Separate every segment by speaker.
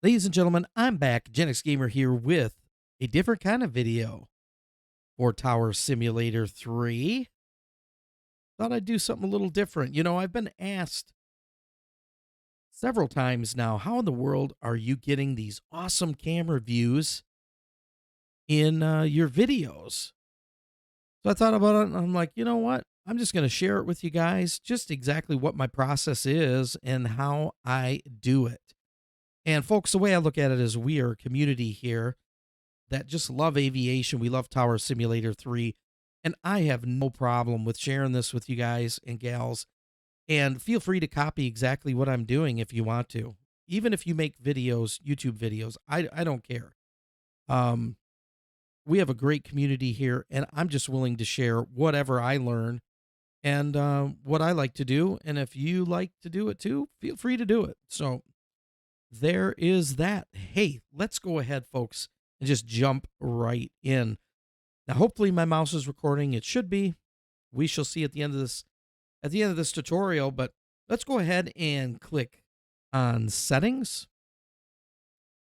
Speaker 1: Ladies and gentlemen, I'm back, Gen X Gamer here with a different kind of video for Tower Simulator 3. Thought I'd do something a little different. I've been asked several times now, how in the world are you getting these awesome camera views in your videos? So I thought about it and I'm like, you know what? I'm just going to share it with you guys, just exactly what my process is and how I do it. And folks, the way I look at it is we are a community here that just love aviation. We love Tower Simulator 3. And I have no problem with sharing this with you guys and gals. And feel free to copy exactly what I'm doing if you want to. Even if you make videos, YouTube videos, I don't care. Um, we have a great community here, and I'm just willing to share whatever I learn and what I like to do. And if you like to do it too, feel free to do it. So there is that. Hey, let's go ahead, folks, and just jump right in. Now, hopefully my mouse is recording. It should be. We shall see at the end of this tutorial, but let's go ahead and click on settings.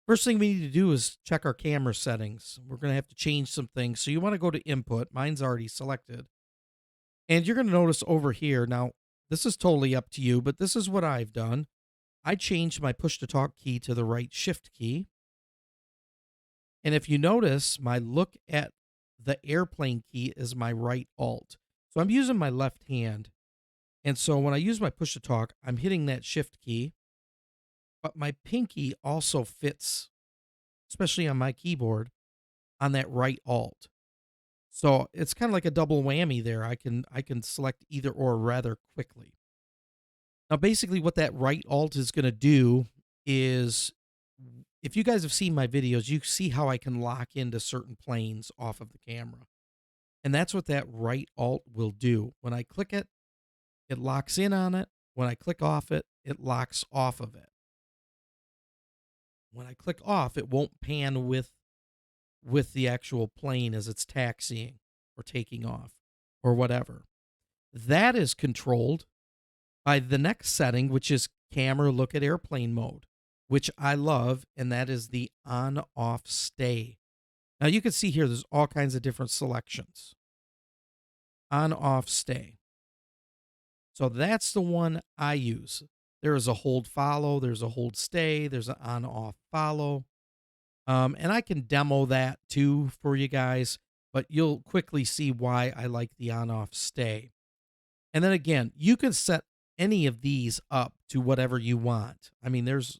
Speaker 1: First thing we need to do is check our camera settings. We're going to have to change some things. So you want to go to input. Mine's already selected. And you're going to notice over here. Now, this is totally up to you, but this is what I've done. I changed my push to talk key to the right shift key. And if you notice, my look at the airplane key is my right alt. So I'm using my left hand. And so when I use my push to talk, I'm hitting that shift key, but my pinky also fits, especially on my keyboard, on that right alt. So it's kind of like a double whammy there. I can select either or rather quickly. Now basically what that right alt is going to do is, if you guys have seen my videos, you see how I can lock into certain planes off of the camera. And that's what that right alt will do. When I click it, it locks in on it. When I click off it, it locks off of it. When I click off, it won't pan with the actual plane as it's taxiing or taking off or whatever. That is controlled by the next setting, which is camera look at airplane mode, which I love, and that is the on off stay. Now you can see here there's all kinds of different selections. On off stay. So that's the one I use. There is a hold follow, there's a hold stay, there's an on off follow. And I can demo that too for you guys, but you'll quickly see why I like the on off stay. And then again, you can set any of these up to whatever you want. I mean, there's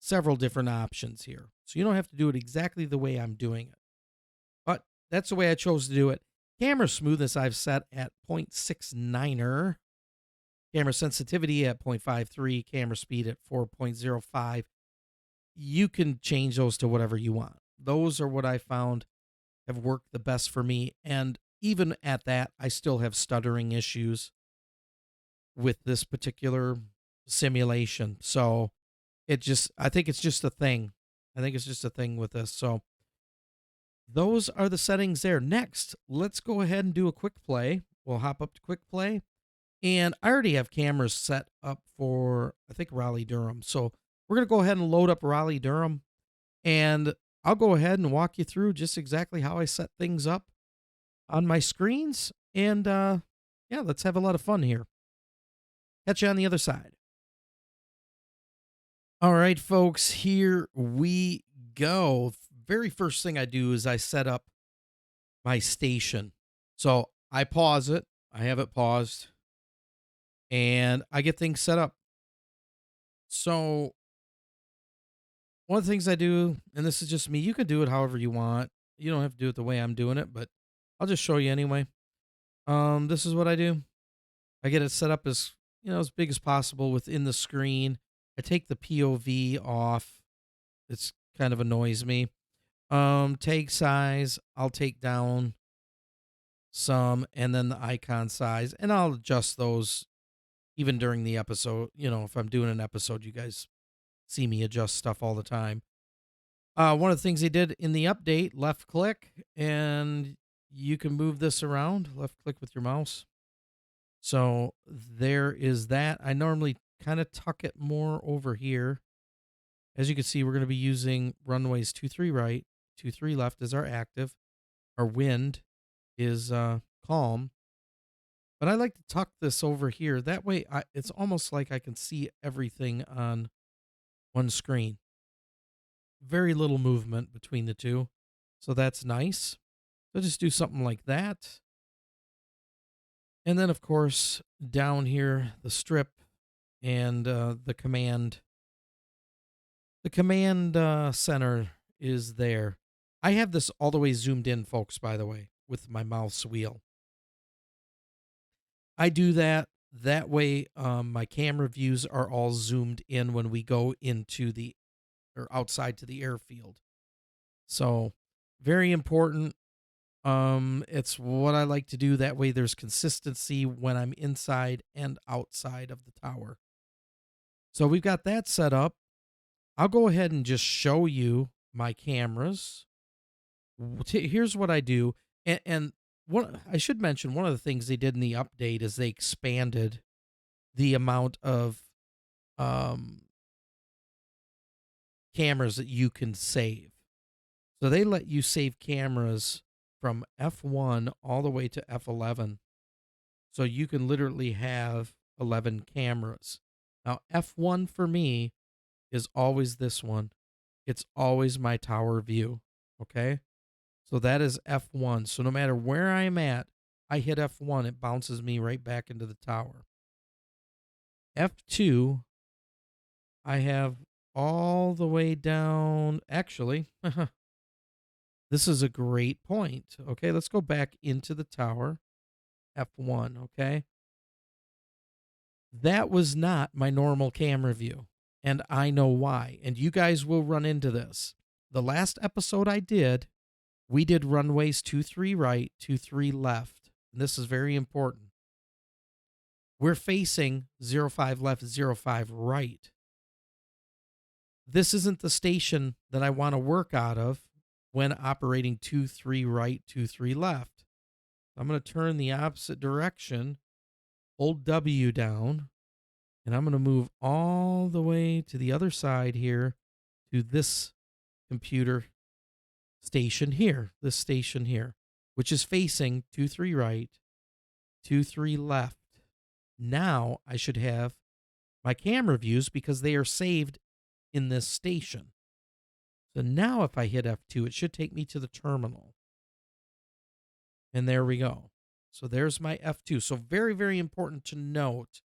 Speaker 1: several different options here. So you don't have to do it exactly the way I'm doing it. But that's the way I chose to do it. Camera smoothness I've set at 0.69er. Camera sensitivity at 0.53. Camera speed at 4.05. You can change those to whatever you want. Those are what I found have worked the best for me. And even at that, I still have stuttering issues with this particular simulation. So I think it's just a thing. I think it's just a thing with this. So those are the settings there. Next, let's go ahead and do a quick play. We'll hop up to quick play. And I already have cameras set up for, I think, Raleigh Durham. So we're going to go ahead and load up Raleigh Durham. And I'll go ahead and walk you through just exactly how I set things up on my screens. And yeah, let's have a lot of fun here. Catch you on the other side. All right, folks, here we go. Very first thing I do is I set up my station. So I pause it. I have it paused. And I get things set up. So one of the things I do, and this is just me, you can do it however you want. You don't have to do it the way I'm doing it, but I'll just show you anyway. This is what I do. I get it set up as, as big as possible within the screen. I take the POV off. It's kind of annoys me. Tag size, I'll take down some, and then the icon size, and I'll adjust those even during the episode. If I'm doing an episode, you guys see me adjust stuff all the time. One of the things they did in the update, left click, and you can move this around, left click with your mouse. So there is that. I normally kind of tuck it more over here As you can see, we're going to be using runways 23 right, 23 left as our active. Our wind is calm. But I like to tuck this over here. That way, it's almost like I can see everything on one screen. Very little movement between the two. So that's nice. So just do something like that. And then, of course, down here, the strip and the command center is there. I have this all the way zoomed in, folks, by the way, with my mouse wheel. I do that. That way, my camera views are all zoomed in when we go into the or outside to the airfield. So, very important. It's what I like to do. That way, there's consistency when I'm inside and outside of the tower. So we've got that set up. I'll go ahead and just show you my cameras. Here's what I do, and what I should mention, one of the things they did in the update is they expanded the amount of um, cameras that you can save. So they let you save cameras from F1 all the way to F11. So you can literally have 11 cameras. Now, F1 for me is always this one. It's always my tower view. Okay. So that is F1. So no matter where I'm at, I hit F1, it bounces me right back into the tower. F2, I have all the way down. Actually, this is a great point. Okay, let's go back into the tower. F1, okay? That was not my normal camera view, and I know why. And you guys will run into this. The last episode I did, we did runways 23 right, 23 left. And this is very important. We're facing 05 left, 05 right. This isn't the station that I want to work out of when operating 23 right, 23 left. I'm going to turn the opposite direction, hold W down, and I'm going to move all the way to the other side here to this computer station here, this station here, which is facing 23 right, 23 left. Now I should have my camera views because they are saved in this station. So now if I hit F2, it should take me to the terminal. And there we go. So there's my F2. So very, very important to note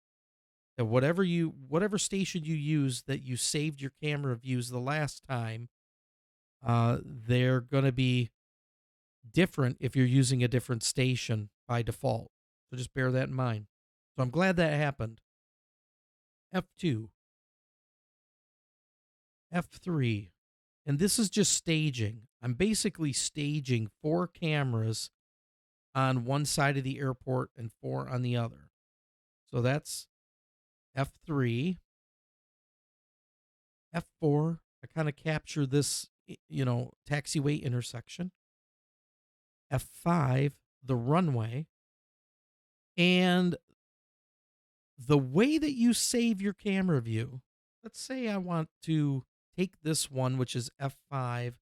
Speaker 1: that whatever station you use that you saved your camera views the last time, they're going to be different if you're using a different station by default. So just bear that in mind. So I'm glad that happened. F2, F3, and this is just staging. I'm basically staging 4 cameras on one side of the airport and 4 on the other. So that's F3, F4. I kind of capture this, taxiway intersection. F5, the runway. And the way that you save your camera view, let's say I want to take this one, which is F5,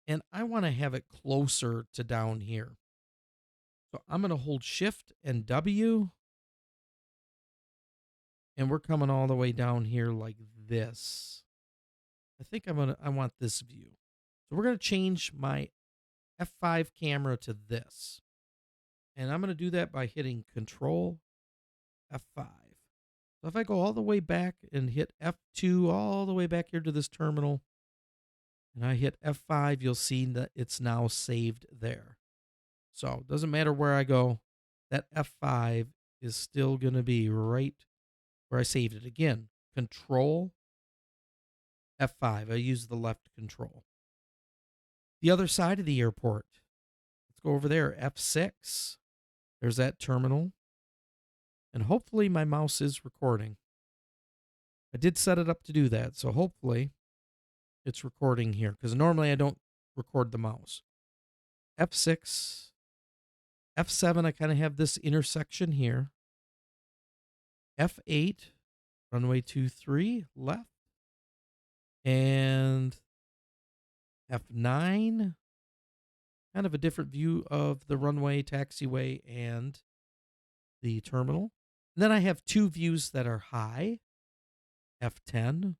Speaker 1: and I want to have it closer to down here. So I'm going to hold Shift and W, and we're coming all the way down here like this. I think I want this view. So we're going to change my F5 camera to this. And I'm going to do that by hitting Control F5. So if I go all the way back and hit F2 all the way back here to this terminal, and I hit F5, you'll see that it's now saved there. So it doesn't matter where I go, that F5 is still going to be right where I saved it. Again, Control F5. I use the left control. The other side of the airport. Let's go over there. F6. There's that terminal. And hopefully my mouse is recording. I did set it up to do that. So hopefully it's recording here. Because normally I don't record the mouse. F6. F7, I kind of have this intersection here. F8. Runway 23 left. And F9, kind of a different view of the runway, taxiway, and the terminal. And then I have two views that are high, F10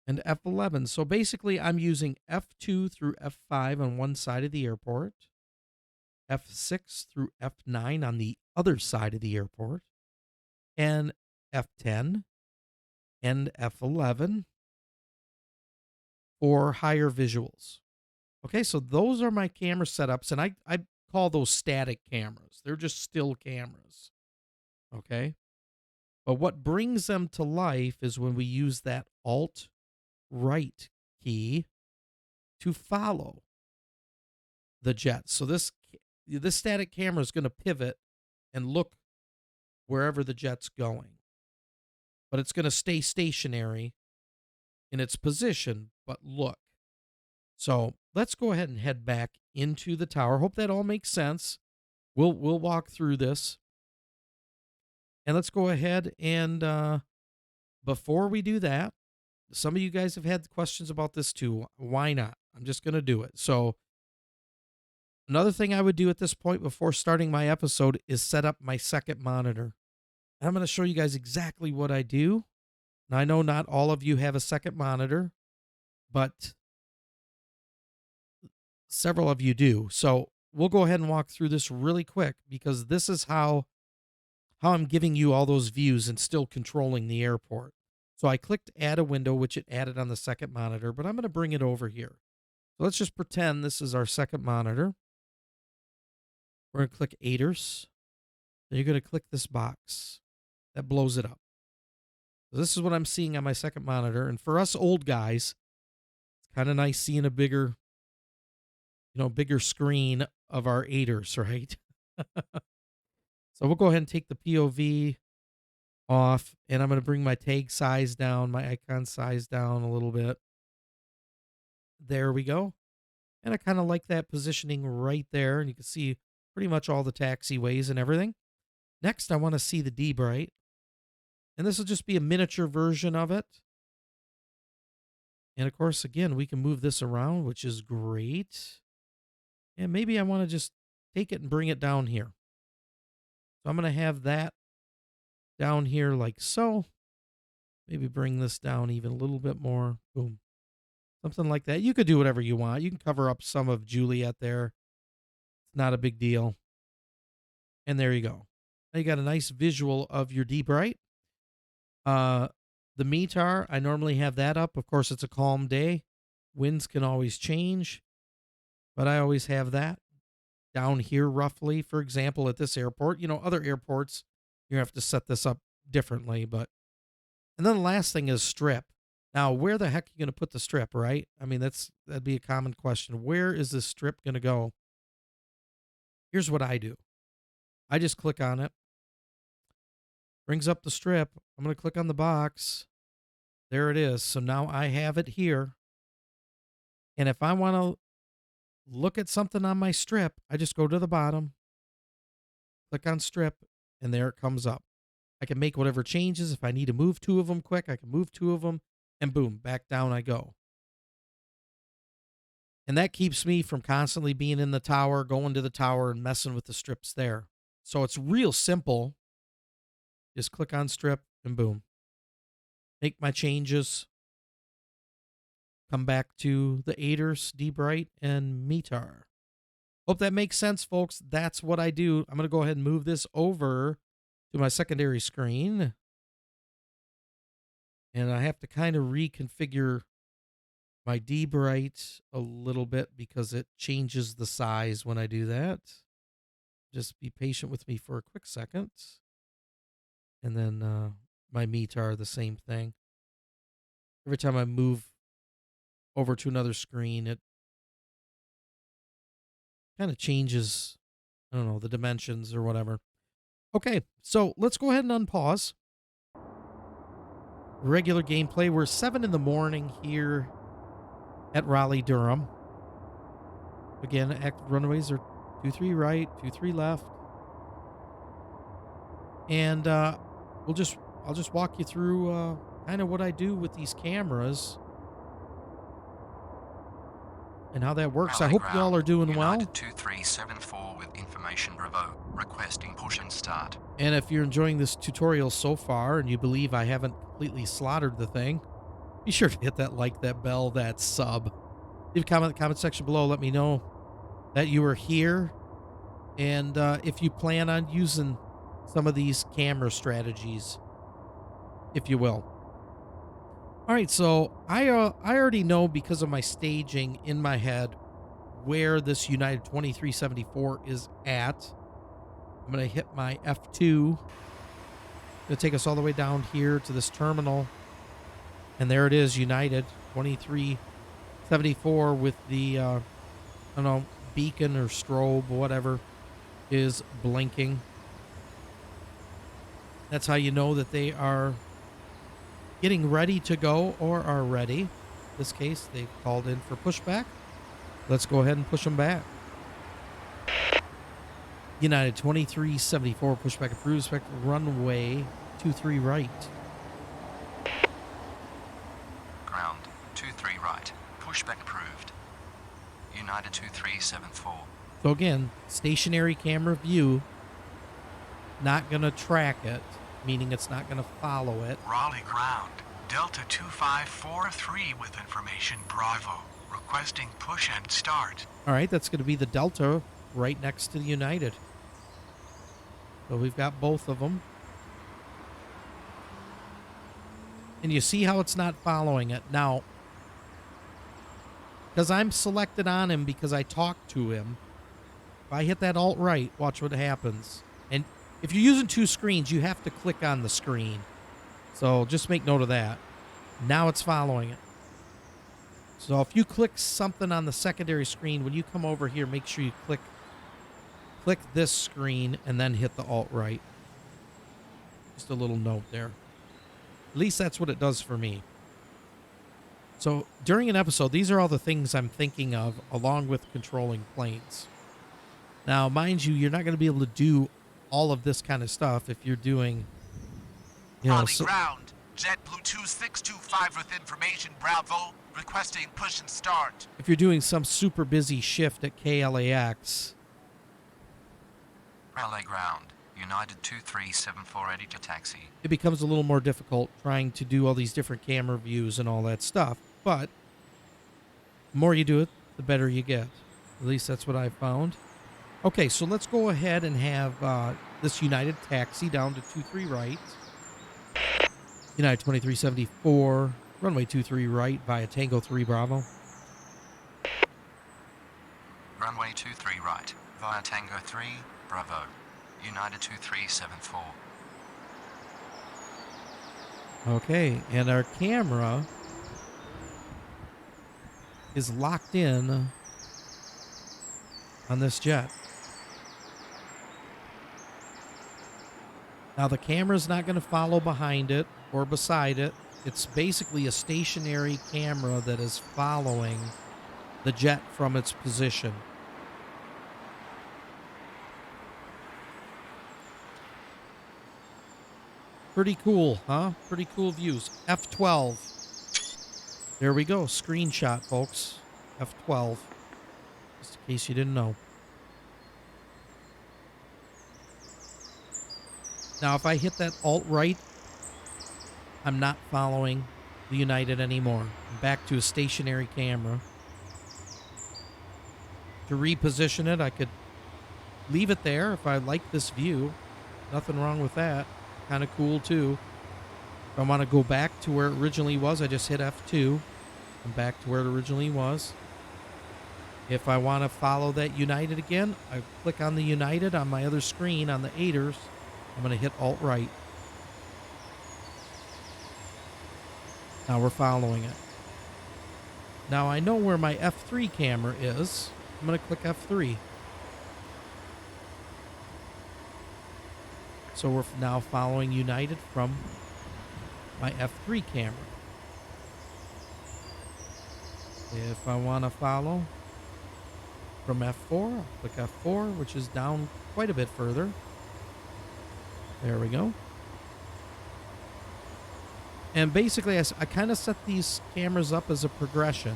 Speaker 1: and F11. So basically, I'm using F2 through F5 on one side of the airport, F6 through F9 on the other side of the airport, and F10 and F11 for higher visuals. Okay, so those are my camera setups, and I call those static cameras. They're just still cameras. Okay. But what brings them to life is when we use that Alt right key to follow the jet. So this static camera is going to pivot and look wherever the jet's going. But it's going to stay stationary in its position, but look. So let's go ahead and head back into the tower. Hope that all makes sense. We'll walk through this. And let's go ahead and before we do that, some of you guys have had questions about this too. Why not? I'm just going to do it. So another thing I would do at this point before starting my episode is set up my second monitor. And I'm going to show you guys exactly what I do. Now, I know not all of you have a second monitor, but several of you do. So we'll go ahead and walk through this really quick because this is how I'm giving you all those views and still controlling the airport. So I clicked add a window, which it added on the second monitor, but I'm going to bring it over here. So let's just pretend this is our second monitor. We're going to click aiders. Then you're going to click this box. That blows it up. So this is what I'm seeing on my second monitor. And for us old guys, it's kind of nice seeing a bigger screen of our aiders, right? So we'll go ahead and take the POV off, and I'm going to bring my tag size down, my icon size down a little bit. There we go. And I kind of like that positioning right there, and you can see pretty much all the taxiways and everything. Next, I want to see the D-Bright, and this will just be a miniature version of it. And of course, again, we can move this around, which is great. And maybe I want to just take it and bring it down here. So I'm going to have that down here like so. Maybe bring this down even a little bit more. Boom. Something like that. You could do whatever you want. You can cover up some of Juliet there. It's not a big deal. And there you go. Now you got a nice visual of your D-Bright. The METAR, I normally have that up. Of course, it's a calm day. Winds can always change. But I always have that down here roughly. For example, at this airport, other airports, you have to set this up differently. And then the last thing is strip. Now, where the heck are you going to put the strip, right? I mean, that'd be a common question. Where is this strip going to go? Here's what I do. I just click on it. Brings up the strip. I'm going to click on the box. There it is. So now I have it here. And if I want to look at something on my strip, I just go to the bottom, click on strip, and there it comes up. I can make whatever changes. If I need to move two of them quick, I can move two of them, and boom, back down I go. And that keeps me from constantly being in the tower, going to the tower, and messing with the strips there. So it's real simple. Just click on strip, and boom. Make my changes. Come back to the aiders, D-Bright, and METAR. Hope that makes sense, folks. That's what I do. I'm going to go ahead and move this over to my secondary screen. And I have to kind of reconfigure my D-Bright a little bit because it changes the size when I do that. Just be patient with me for a quick second. And then my METAR, the same thing. Every time I move over to another screen, it kind of changes, I don't know, the dimensions or whatever. Okay, so let's go ahead and unpause. Regular gameplay. We're 7 in the morning here at Raleigh-Durham. Again, active runways are 23 right, 23 left. And I'll just walk you through kind of what I do with these cameras and how that works. I
Speaker 2: Rally
Speaker 1: hope
Speaker 2: ground.
Speaker 1: y'all are doing well.
Speaker 2: United 2374 with information Bravo. Requesting push and start.
Speaker 1: And if you're enjoying this tutorial so far and you believe I haven't completely slaughtered the thing, be sure to hit that like, that bell, that sub. Leave a comment in the comment section below. Let me know that you are here. And if you plan on using some of these camera strategies, if you will. All right, so I already know because of my staging in my head where this United 2374 is at. I'm going to hit my F2. Going to take us all the way down here to this terminal. And there it is, United 2374 with the, I don't know, beacon or strobe, whatever, is blinking. That's how you know that they are getting ready to go or are ready. In this case, they've called in for pushback. Let's go ahead and push them back. United 2374, pushback approved. Expect runway 23 right.
Speaker 2: Ground 23 right. Pushback approved. United 2374.
Speaker 1: So again, stationary camera view, not going to track it, meaning it's not going to follow it.
Speaker 3: Raleigh ground. Delta 2543 with information Bravo. Requesting push and start.
Speaker 1: All right, that's going to be the Delta right next to the United. So we've got both of them. And you see how it's not following it. Now, because I'm selected on him because I talked to him, if I hit that alt-right, watch what happens. And if you're using two screens, you have to click on the screen. So just make note of that. Now it's following it. So if you click something on the secondary screen, when you come over here, make sure you click this screen and then hit the alt-right. Just a little note there. At least that's what it does for me. So during an episode, these are all the things I'm thinking of along with controlling planes. Now, mind you, you're not going to be able to do all of this kind of stuff if you're doing,
Speaker 3: Raleigh ground. JetBlue 2625 with information Bravo. Requesting push and start.
Speaker 1: if you're doing some super busy shift at KLAX.
Speaker 2: Rally ground. United 2374 ready to taxi.
Speaker 1: It becomes a little more difficult trying to do all these different camera views and all that stuff. But the more you do it, the better you get. At least that's what I've found. Okay, so let's go ahead and have this United taxi down to 23 right. United 2374, runway 23 right via Tango 3 Bravo.
Speaker 2: Runway 23 right. Via Tango 3, Bravo. United 2374.
Speaker 1: Okay, and our camera is locked in on this jet. Now the camera's not going to follow behind it or beside it. It's basically a stationary camera that is following the jet from its position. Pretty cool, huh? Pretty cool views. F12. There we go. Screenshot, folks. F12. Just in case you didn't know. Now, if I hit that alt-right, I'm not following the United anymore. I'm back to a stationary camera. To reposition it, I could leave it there if I like this view. Nothing wrong with that. Kind of cool, too. If I want to go back to where it originally was, I just hit F2. I'm back to where it originally was. If I want to follow that United again, I click on the United on my other screen on the 8ers. I'm going to hit alt-right. Now we're following it. Now I know where my F3 camera is. I'm going to click F3. So we're now following United from my F3 camera. If I want to follow from F4, I'll click F4, which is down quite a bit further. There we go. And basically, I kind of set these cameras up as a progression.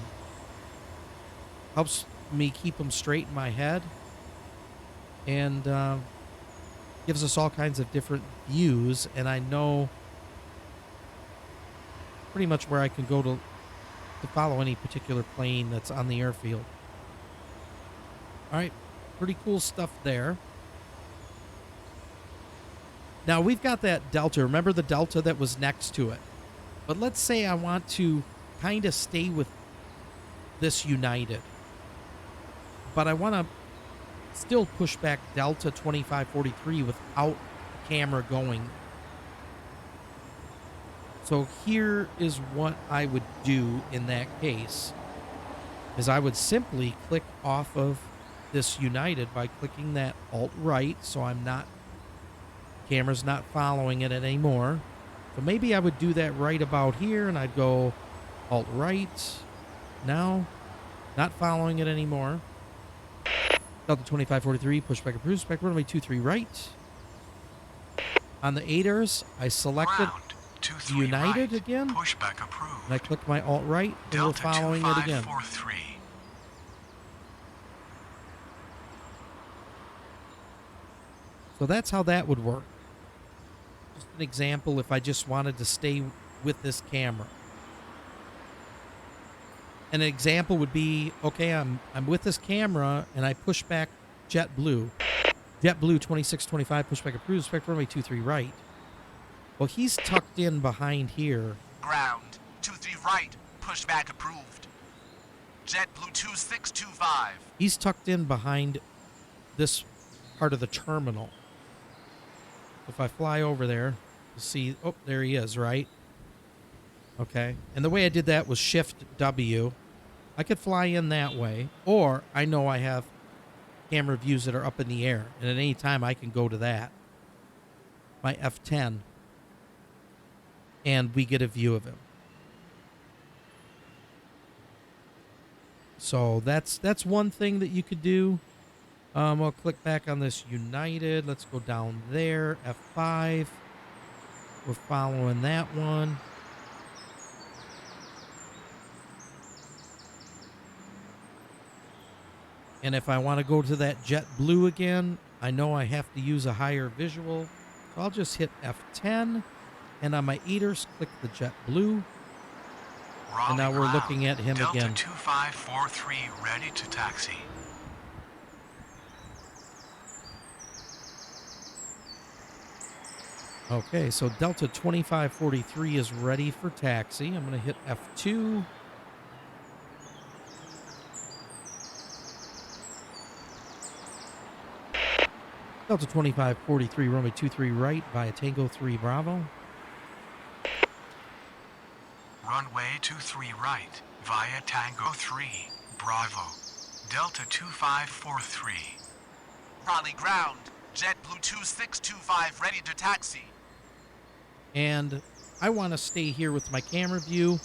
Speaker 1: Helps me keep them straight in my head. And gives us all kinds of different views. And I know pretty much where I can go to follow any particular plane that's on the airfield. All right. Pretty cool stuff there. Now, we've got that Delta. Remember the Delta that was next to it? But let's say I want to kind of stay with this United. But I want to still push back Delta 2543 without the camera going. So here is what I would do in that case. Is I would simply click off of this United by clicking that Alt-Right, so camera's not following it anymore. So maybe I would do that right about here, and I'd go Alt-Right. Now, not following it anymore. Delta 2543, pushback approved, spec runway 23 right. On the ADERS, I selected United
Speaker 3: right.
Speaker 1: again.
Speaker 3: Pushback approved.
Speaker 1: And I clicked my Alt-Right, and we're following it again.
Speaker 3: 2543.
Speaker 1: So that's how that would work. Just an example if I just wanted to stay with this camera. An example would be, okay, I'm with this camera and I push back JetBlue. JetBlue 2625, pushback approved, spec runway 23 right. Well, he's tucked in behind here.
Speaker 3: Ground 23 right. Pushback approved. JetBlue 2625.
Speaker 1: He's tucked in behind this part of the terminal. If I fly over there, you'll see, oh, there he is, right? Okay. And the way I did that was Shift W. I could fly in that way, or I know I have camera views that are up in the air, and at any time I can go to that. My F10. And we get a view of him. So that's one thing that you could do. I'll click back on this United. Let's go down there. F5. We're following that one. And if I want to go to that JetBlue again, I know I have to use a higher visual. So I'll just hit F10. And on my eaters, click the JetBlue. And now we're looking at him
Speaker 3: Delta
Speaker 1: again.
Speaker 3: 2543 ready to taxi.
Speaker 1: Okay, so Delta 2543 is ready for taxi. I'm going to hit F2. Delta 2543, runway 23 right via Tango 3 Bravo.
Speaker 3: Runway 23 right via Tango 3 Bravo. Delta 2543. Raleigh ground. JetBlue 2625 ready to taxi.
Speaker 1: And I want to stay here with my camera view.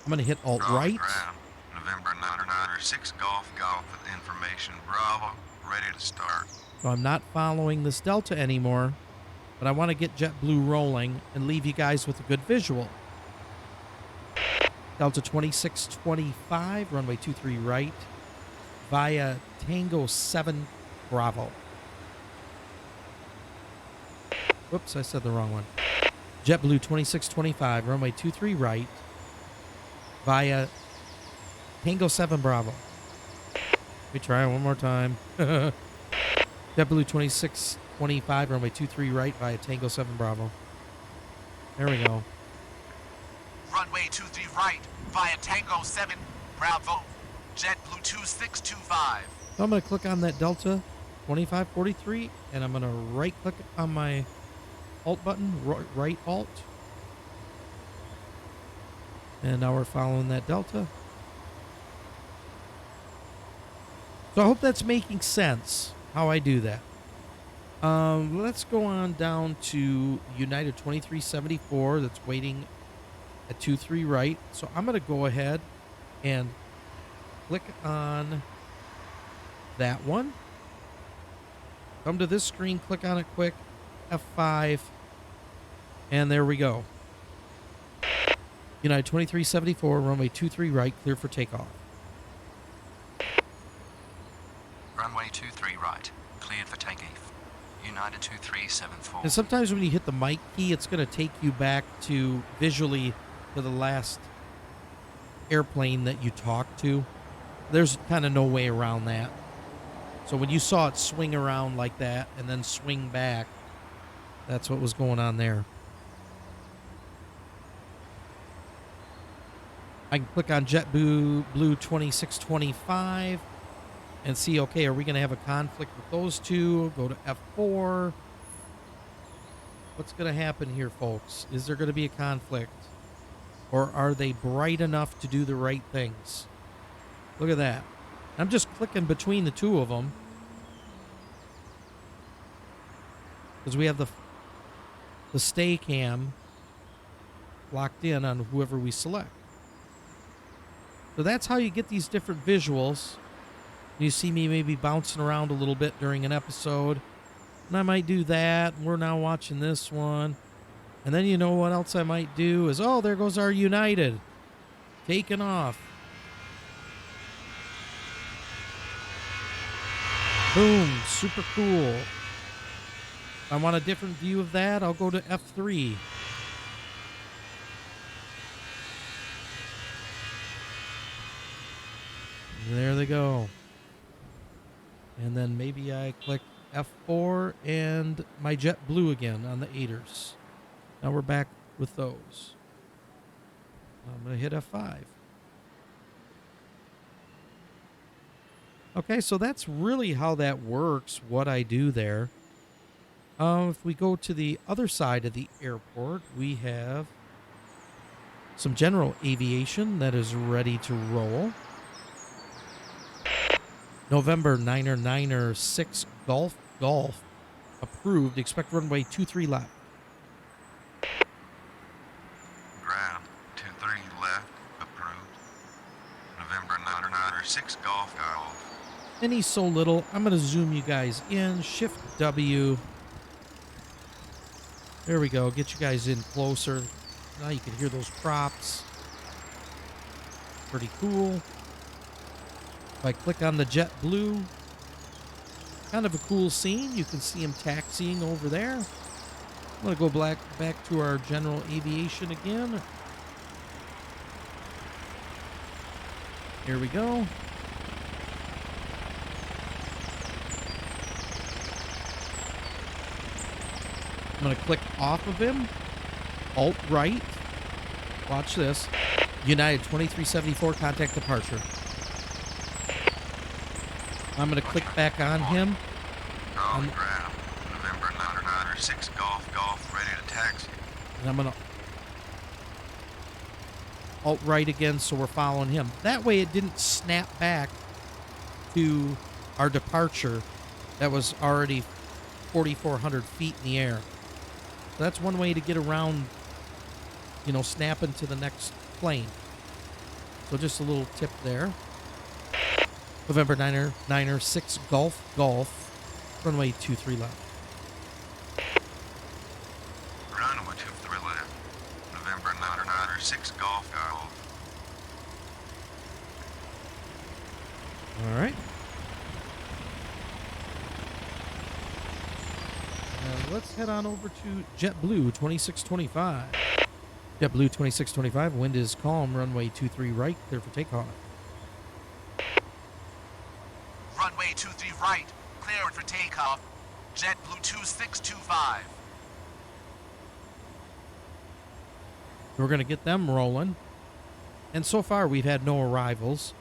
Speaker 1: I'm going to hit Alt-Right.
Speaker 2: Ground. November 996 Golf with information Bravo. Ready to start.
Speaker 1: So I'm not following this Delta anymore, but I want to get JetBlue rolling and leave you guys with a good visual. Delta 2625, runway 23 right, via Tango 7 Bravo. Whoops, I said the wrong one. JetBlue 2625, runway 23 right, via Tango 7 Bravo. Let me try it one more time. JetBlue 2625, runway 23 right, via Tango 7 Bravo. There we go.
Speaker 3: Runway 23 right via Tango 7 Bravo. JetBlue 2625.
Speaker 1: So I'm going to click on that Delta 2543, and I'm going to right click on my Alt button, right Alt. And now we're following that Delta. So I hope that's making sense, how I do that. Let's go on down to United 2374 that's waiting at 23 right. So I'm going to go ahead and click on that one. Come to this screen, click on it quick, F5, and there we go. United 2374, runway 23 right, clear for takeoff.
Speaker 2: Runway 23 right, cleared for takeoff. United 2374.
Speaker 1: And sometimes when you hit the mic key, it's going to take you back to visually to the last airplane that you talked to. There's kind of no way around that. So when you saw it swing around like that and then swing back, that's what was going on there. I can click on JetBlue 2625 and see, okay, are we going to have a conflict with those two? Go to F4. What's going to happen here, folks? Is there going to be a conflict? Or are they bright enough to do the right things? Look at that. I'm just clicking between the two of them. Because we have the stay cam locked in on whoever we select. So that's how you get these different visuals. You see me maybe bouncing around a little bit during an episode. And I might do that. We're now watching this one. And then you know what else I might do is, oh, there goes our United. Taking off. Boom. Super cool. If I want a different view of that, I'll go to F3. There they go. And then maybe I click F4 and my JetBlue again on the 8ers. Now we're back with those. I'm going to hit F5. Okay, so that's really how that works, what I do there. If we go to the other side of the airport, we have some general aviation that is ready to roll. November 9er 6 Golf approved. Expect runway 23 left.
Speaker 4: Ground 23 left approved. November 9er 6 Golf.
Speaker 1: And he's so little, I'm going to zoom you guys in. Shift W. There we go. Get you guys in closer. Now you can hear those props. Pretty cool. If I click on the JetBlue, kind of a cool scene. You can see him taxiing over there. I'm going to go back to our general aviation again. Here we go. I'm going to click off of him. Alt right. Watch this. United 2374, contact departure. I'm going to click back on him.
Speaker 4: On the ground. November 9er 6 Golf, ready to taxi.
Speaker 1: And I'm going to alt right again so we're following him. That way it didn't snap back to our departure that was already 4,400 feet in the air. So that's one way to get around, you know, snapping to the next plane. So just a little tip there. November 9er 6 Golf, runway 23 left.
Speaker 4: Runway 23 left. November 9er 6 Golf.
Speaker 1: All right. Let's head on over to JetBlue 2625. JetBlue 2625, wind is calm, runway 23 right, clear for takeoff.
Speaker 3: Runway 23 right, cleared for takeoff. JetBlue 2625.
Speaker 1: We're going to get them rolling. And so far, we've had no arrivals.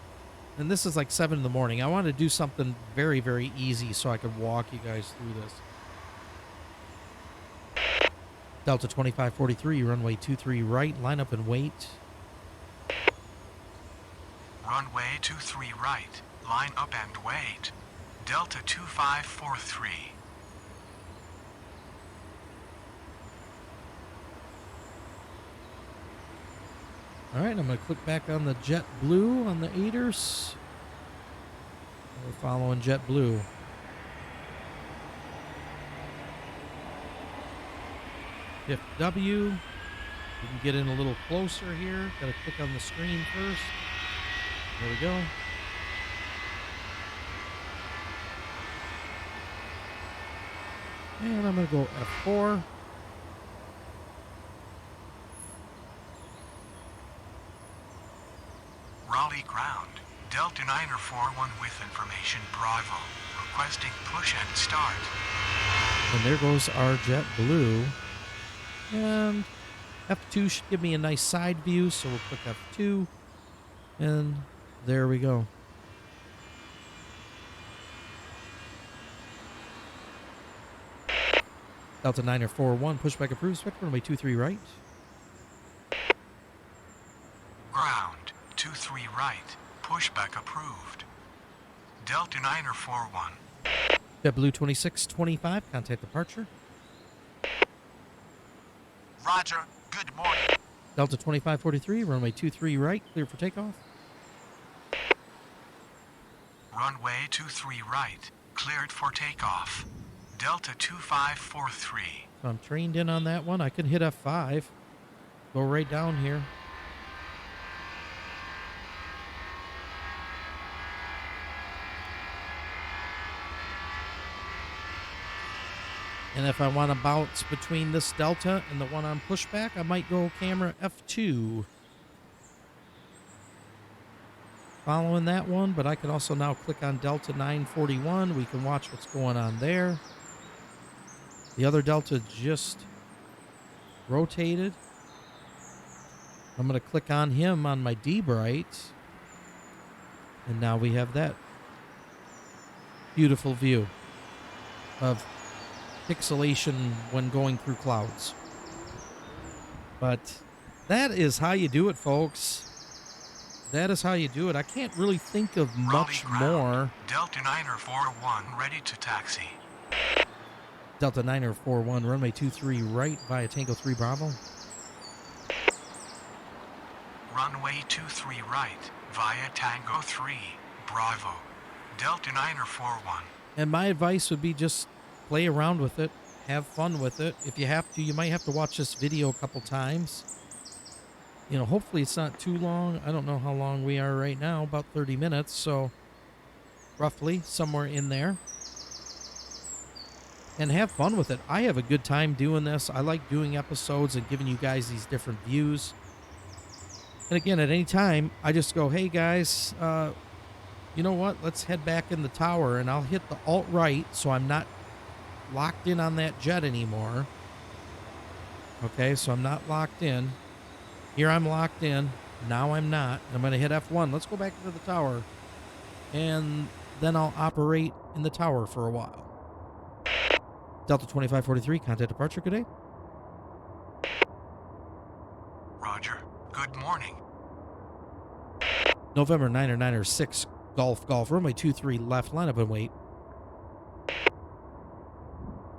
Speaker 1: And this is like 7 in the morning. I want to do something very, very easy so I can walk you guys through this. Delta 2543, runway 23 right, line up and wait.
Speaker 5: Runway 23 right, line up and wait. Delta 2543.
Speaker 1: All right, I'm going to click back on the JetBlue on the 8ers. We're following JetBlue. Shift W. We can get in a little closer here. Got to click on the screen first. There we go. And I'm going to go F4.
Speaker 5: Raleigh ground. Delta 941 with information Bravo. Requesting push and start.
Speaker 1: And there goes our JetBlue. And F2 should give me a nice side view, so we'll click F2. And there we go. Delta 941, pushback approved, spectrum runway 23 right.
Speaker 5: Ground. 23 right. Pushback approved. Delta 941.
Speaker 1: JetBlue 2625, contact departure.
Speaker 3: Roger. Good morning.
Speaker 1: Delta 2543, runway 23 right, clear for takeoff.
Speaker 5: Runway 23 right. Cleared for takeoff. Delta 2543.
Speaker 1: So I'm trained in on that one. I can hit F5. Go right down here. And if I want to bounce between this Delta and the one on pushback, I might go camera F2. Following that one, but I can also now click on Delta 941. We can watch what's going on there. The other Delta just rotated. I'm going to click on him on my D-Bright. And now we have that beautiful view of pixelation when going through clouds. But that is how you do it, folks. That is how you do it. I can't really think of much more.
Speaker 5: Delta 941 ready to taxi.
Speaker 1: Delta 941, runway 23 right via Tango 3 Bravo.
Speaker 5: Runway 23 right via Tango 3 Bravo. Delta 941.
Speaker 1: And my advice would be just play around with it. Have fun with it. If you have to, you might have to watch this video a couple times. You know, hopefully it's not too long. I don't know how long we are right now, about 30 minutes. So roughly somewhere in there. And have fun with it. I have a good time doing this. I like doing episodes and giving you guys these different views. And again, at any time, I just go, hey guys, you know what? Let's head back in the tower, and I'll hit the alt-right so I'm not locked in on that jet anymore. Okay, so I'm not locked in. Here I'm locked in. Now I'm not. I'm going to hit F1. Let's go back into the tower. And then I'll operate in the tower for a while. Delta 2543, contact departure. Good day.
Speaker 5: Roger. Good morning.
Speaker 1: November 9er Golf, runway 23 left, line up and wait.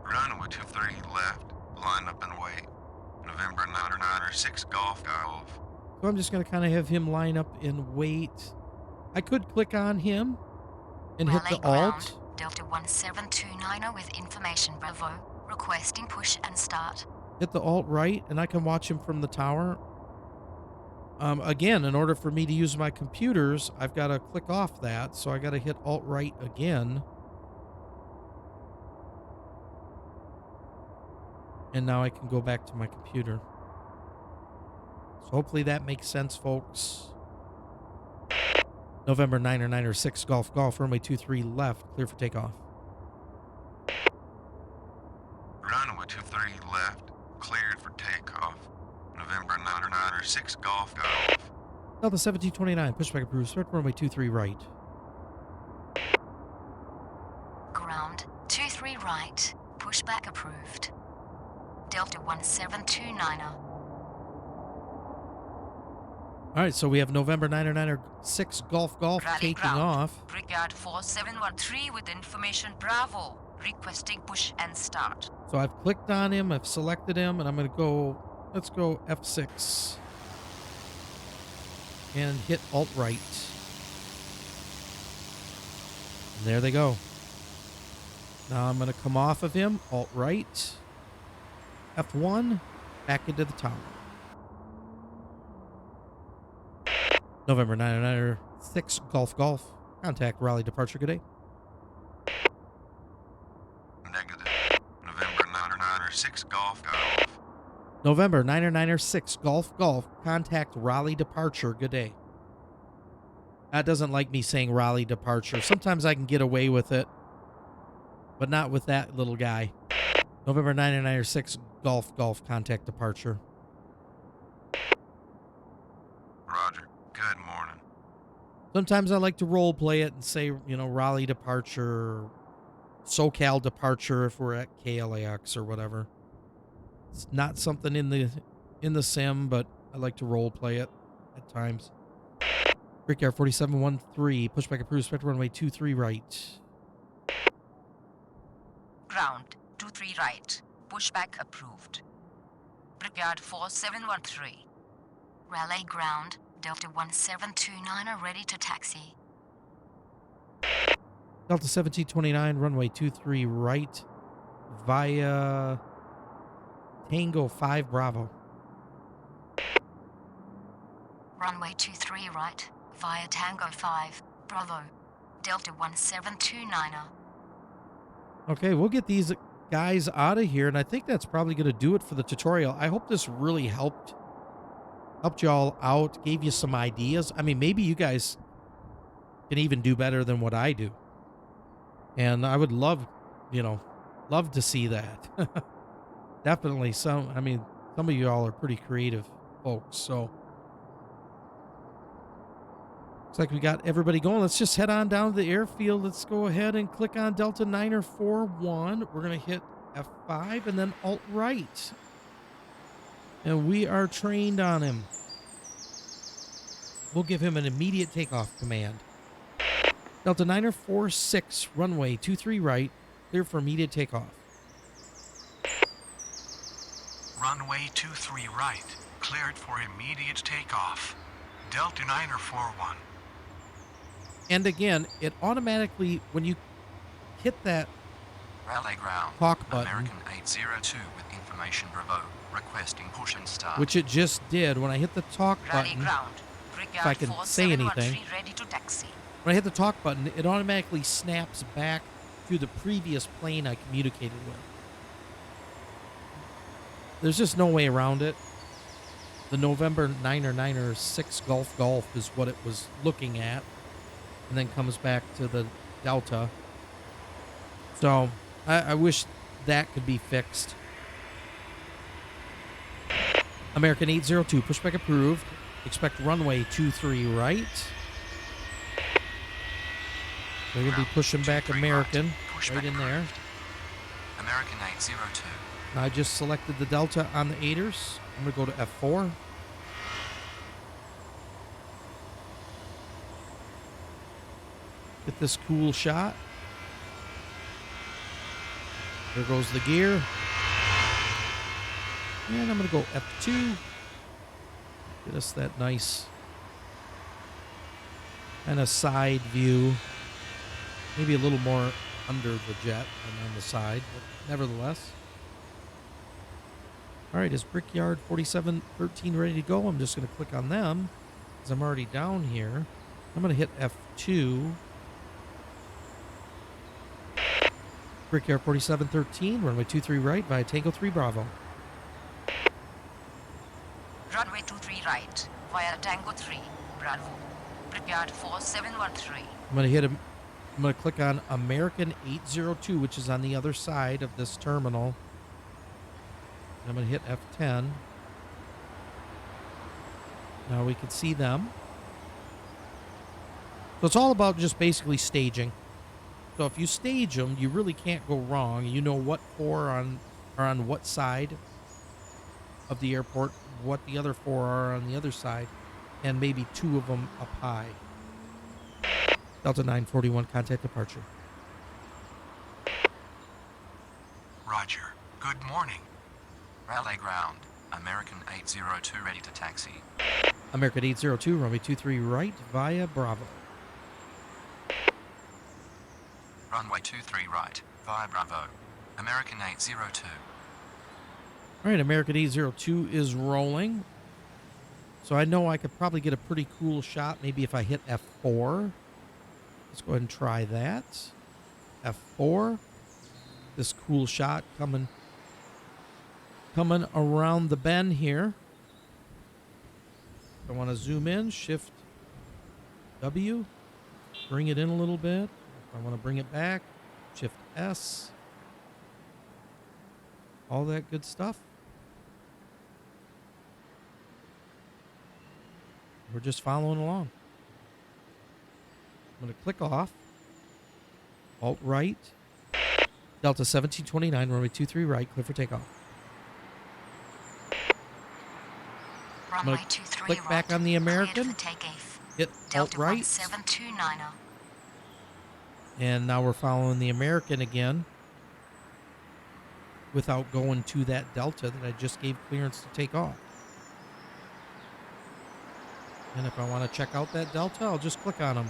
Speaker 4: Runway 23 left, line up and wait. November 9er Golf.
Speaker 1: So I'm just going to kind of have him line up and wait. I could click on him and hit the alt.
Speaker 6: Delta 1729 with information Bravo. Requesting push and start.
Speaker 1: Hit the alt right, and I can watch him from the tower. Again, in order for me to use my computers, I've got to click off that, so I got to hit alt right again. And now I can go back to my computer. So hopefully that makes sense, folks. November 9er Golf, runway 23 left, clear for takeoff.
Speaker 4: Runway 23 left, cleared for takeoff. November 9er Golf.
Speaker 1: Delta 1729, pushback approved, start runway 23 right.
Speaker 6: Ground 23 right, pushback approved. Delta 1729.
Speaker 1: All right, so we have November 9er Golf
Speaker 6: Rally
Speaker 1: taking
Speaker 6: ground.
Speaker 1: off.
Speaker 6: Brigade 4713 with information Bravo. Requesting push and start.
Speaker 1: So I've clicked on him, I've selected him, and I'm going to go, let's go F6. And hit alt right. And there they go. Now I'm going to come off of him, alt right. F1, back into the tower. November 999er 6 Golf Golf. Contact Raleigh departure. Good day.
Speaker 4: Negative. November 996 Golf Golf.
Speaker 1: November 999er 6 Golf Golf. Contact Raleigh departure. Good day. That doesn't like me saying Raleigh departure. Sometimes I can get away with it, but not with that little guy. November 999er 6 Golf Golf. Contact departure.
Speaker 4: Roger. Good morning.
Speaker 1: Sometimes I like to role play it and say, Raleigh departure, SoCal departure if we're at KLAX or whatever. It's not something in the sim, but I like to role play it at times. Brickyard 4713, pushback approved, spectrum runway 23 right.
Speaker 6: Ground 23 right. Pushback approved. Brickyard 4713. Raleigh ground. Delta 1729 are ready to taxi.
Speaker 1: Delta 1729, runway 23 right via Tango 5 Bravo.
Speaker 6: Runway 23 right via Tango 5 Bravo. Delta 1729 er.
Speaker 1: Okay, we'll get these guys out of here, and I think that's probably going to do it for the tutorial. I hope this really helped y'all out, gave you some ideas. I mean, maybe you guys can even do better than what I do. And I would love to see that. Definitely some of you all are pretty creative folks. So looks like we got everybody going. Let's just head on down to the airfield. Let's go ahead and click on Delta 941. We're going to hit F5 and then Alt right. And we are trained on him. We'll give him an immediate takeoff command. Delta 946, runway 23 right, clear for immediate takeoff.
Speaker 5: Runway 23 right, cleared for immediate takeoff. Delta 941.
Speaker 1: And again, it automatically, when you hit that
Speaker 2: Raleigh ground.
Speaker 1: talk button,
Speaker 2: American 802 with information Bravo. Requesting push and start.
Speaker 1: which it just did, when I hit the talk
Speaker 6: Raleigh
Speaker 1: button,
Speaker 6: ground.
Speaker 1: if I can say anything,
Speaker 6: Ready to taxi.
Speaker 1: when I hit the talk button, it automatically snaps back to the previous plane I communicated with. There's just no way around it. The November 9er 6 Golf Golf is what it was looking at, and then comes back to the Delta. So I wish that could be fixed. American 802, pushback approved. Expect runway 23 right. They're going to be pushing back American right in there.
Speaker 2: American 802.
Speaker 1: I just selected the Delta on the 8ers. I'm going to go to F4. Get this cool shot. There goes the gear. And I'm going to go F2. Get us that nice kind of side view. Maybe a little more under the jet than on the side, but nevertheless. All right, is Brickyard 4713 ready to go? I'm just going to click on them because I'm already down here. I'm going to hit F2. Brickyard 4713, runway 23 right via Tango 3 Bravo.
Speaker 6: Runway 23 right via Tango 3 Bravo. Brickyard 4713.
Speaker 1: I'm going to hit him. I'm going to click on American 802, which is on the other side of this terminal. I'm going to hit F10. Now we can see them. So it's all about just basically staging. So if you stage them, you really can't go wrong. You know what four are on what side of the airport, what the other four are on the other side, and maybe two of them up high. Delta 941, contact departure.
Speaker 5: Roger. Good morning.
Speaker 2: Raleigh ground. American 802 ready to taxi.
Speaker 1: American 802, runway 23 right via Bravo.
Speaker 2: Runway 23 right via Bravo. American 802.
Speaker 1: All right, American 802 is rolling. So I know I could probably get a pretty cool shot maybe if I hit F4. Let's go ahead and try that. F4. This cool shot coming around the bend here. I want to zoom in, Shift W, bring it in a little bit. If I want to bring it back, Shift S. All that good stuff. We're just following along. I'm going to click off. Alt right. Delta 1729, runway 23 right, clear for takeoff. I'm going
Speaker 6: Runway
Speaker 1: to
Speaker 6: 23
Speaker 1: click back
Speaker 6: right.
Speaker 1: on the
Speaker 6: Cleared
Speaker 1: American.
Speaker 6: for takeoff.
Speaker 1: Hit Alt
Speaker 6: Delta
Speaker 1: right.
Speaker 6: 1729er.
Speaker 1: And now we're following the American again without going to that Delta that I just gave clearance to take off. And if I want to check out that Delta, I'll just click on them.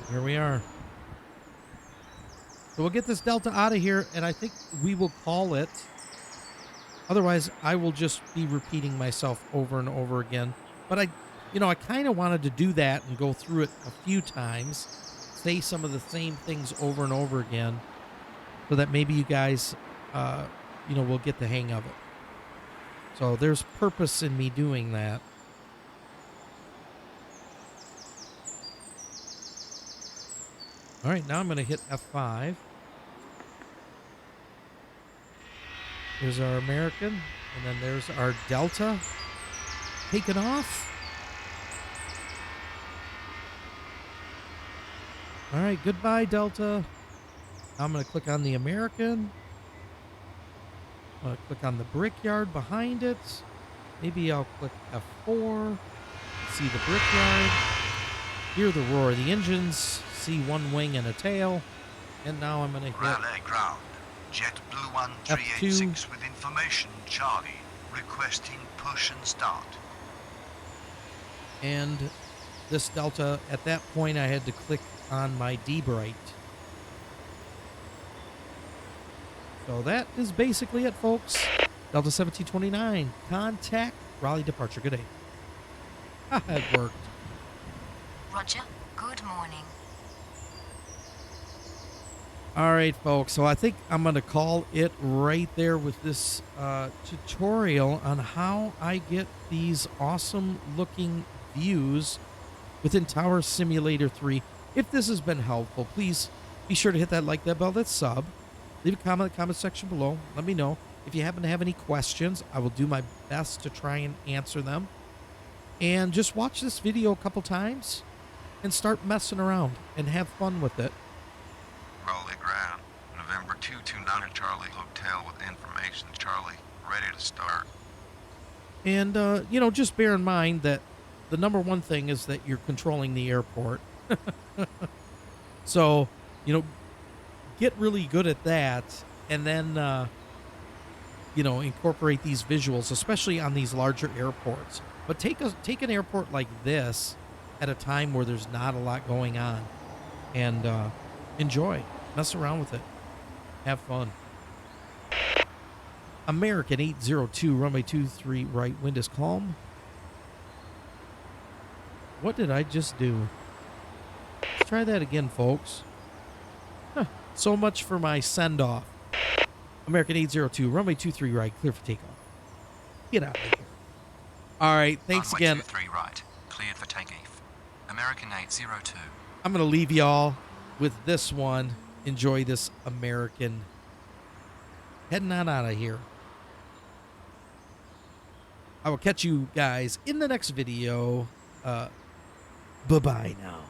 Speaker 1: Here we are. So we'll get this Delta out of here, and I think we will call it. Otherwise, I will just be repeating myself over and over again. But I kind of wanted to do that and go through it a few times, say some of the same things over and over again, so that maybe you guys, will get the hang of it. So there's purpose in me doing that. All right, now I'm going to hit F5. There's our American, and then there's our Delta taking off. All right, goodbye, Delta. Now I'm going to click on the American. I'm going to click on the brickyard behind it. Maybe I'll click F4. See the brickyard. Hear the roar of the engines. See one wing and a tail. And now I'm going to hit
Speaker 3: Rally ground. JetBlue 1386 with information, Charlie. Requesting push and start.
Speaker 1: And this Delta, at that point, I had to click on my D-Bright. So that is basically it, folks. Delta 1729, contact Raleigh departure. Good day. It worked.
Speaker 6: Roger. Good morning.
Speaker 1: All right, folks. So I think I'm going to call it right there with this tutorial on how I get these awesome looking views within Tower Simulator 3. If this has been helpful, please be sure to hit that like, that bell, that sub. Leave a comment in the comment section below. Let me know. If you happen to have any questions, I will do my best to try and answer them. And just watch this video a couple times and start messing around and have fun with it.
Speaker 4: Raleigh ground. November 229 Charlie Hotel with information, Charlie. Ready to start.
Speaker 1: And, just bear in mind that the number one thing is that you're controlling the airport. So, get really good at that, and then, incorporate these visuals, especially on these larger airports. But take an airport like this at a time where there's not a lot going on, and enjoy. Mess around with it. Have fun. American 802, runway 23 right, wind is calm. What did I just do? Let's try that again, folks. So much for my send-off. American 802, runway 23 right, clear for takeoff. Get out of here. All right, thanks
Speaker 2: Runway
Speaker 1: again.
Speaker 2: 23 right, cleared for takeoff. American 802.
Speaker 1: I'm going to leave y'all with this one. Enjoy this American. Heading on out of here. I will catch you guys in the next video. Bye-bye now.